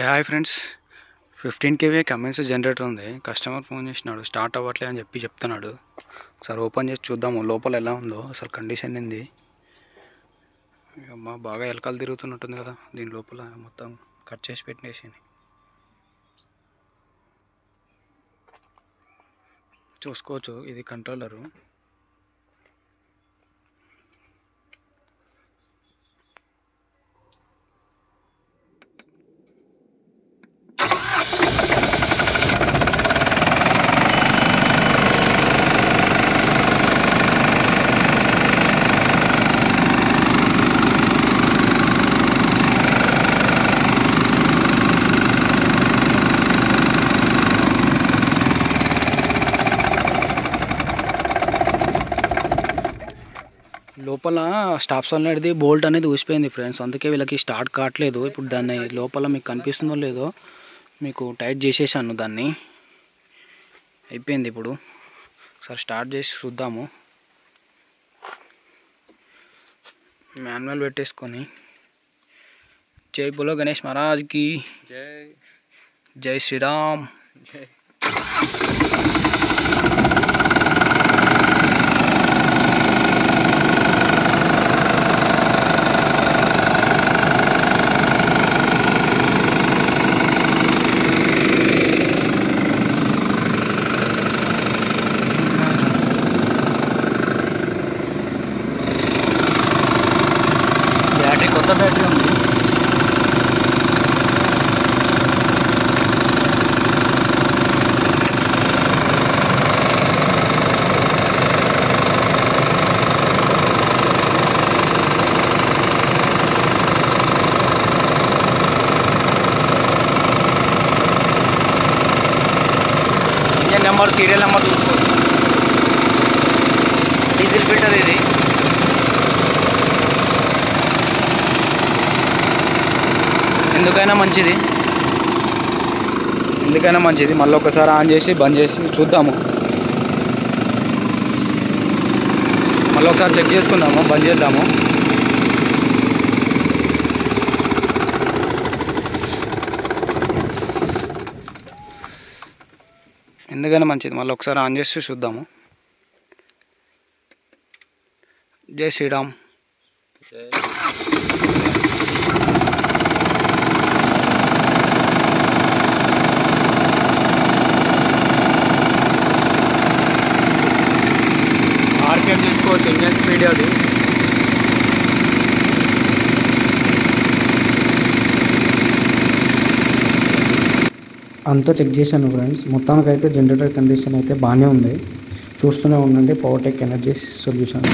Hi friends, 15 kVA commence generator ఉంది. Customer phone చేసినాడు, start అవ్వట్లే అని చెప్తున్నాడు. ఒకసారి ఓపెన్ చేసి చూద్దాము లోపల ఎలా ఉందో, అసలు కండిషన్ ఏంది. అమ్మా, బాగా ఎలకలు తిరుగుతున్నట్టుంది కదా దీని లోపల. మొత్తం కట్ చేసి పెట్టేసి చూసుకోవచ్చు. ఇది కంట్రోలరు. లోపల స్టాప్ సోలేనట్ది బోల్ట్ అనేది ఊసిపోయింది ఫ్రెండ్స్, అందుకే వీళ్ళకి స్టార్ట్ కావట్లేదు. ఇప్పుడు దాన్ని లోపల మీకు కనిపిస్తుందో లేదో, మీకు టైట్ చేసేసాను. దాన్ని అయిపోయింది. ఇప్పుడు ఒకసారి స్టార్ట్ చేసి చూద్దాము. మాన్యువల్ పెట్టేసుకొని జై బోలో గణేష్ మహారాజ్కి జై. జై శ్రీరామ్. జై. బ్యాటరీ కొత్త బ్యాటరీ ఉంది. ఇంజన్ నెంబర్, సీరియల్ నెంబర్ చూసుకోవచ్చు. డీజిల్ ఫిల్టర్ ఇది. ఎందుకైనా మంచిది. మళ్ళీ ఒకసారి ఆన్ చేసి బంద్ చేసి చూద్దాము. మళ్ళీ ఒకసారి చెక్ చేసుకుందాము, బంద్ చేద్దాము. ఎందుకైనా మంచిది. మళ్ళీ ఒకసారి ఆన్ చేసి చూద్దాము. జై శ్రీరామ్. ఆర్పిఎం చూసుకోవచ్చు, ఇంజన్ స్పీడ్ అది. అంతా చెక్ చేశాను ఫ్రెండ్స్. మొత్తానికైతే జనరేటర్ కండిషన్ అయితే బాగానే ఉంది. చూస్తూనే ఉండండి పవర్ టెక్ ఎనర్జీ సొల్యూషన్.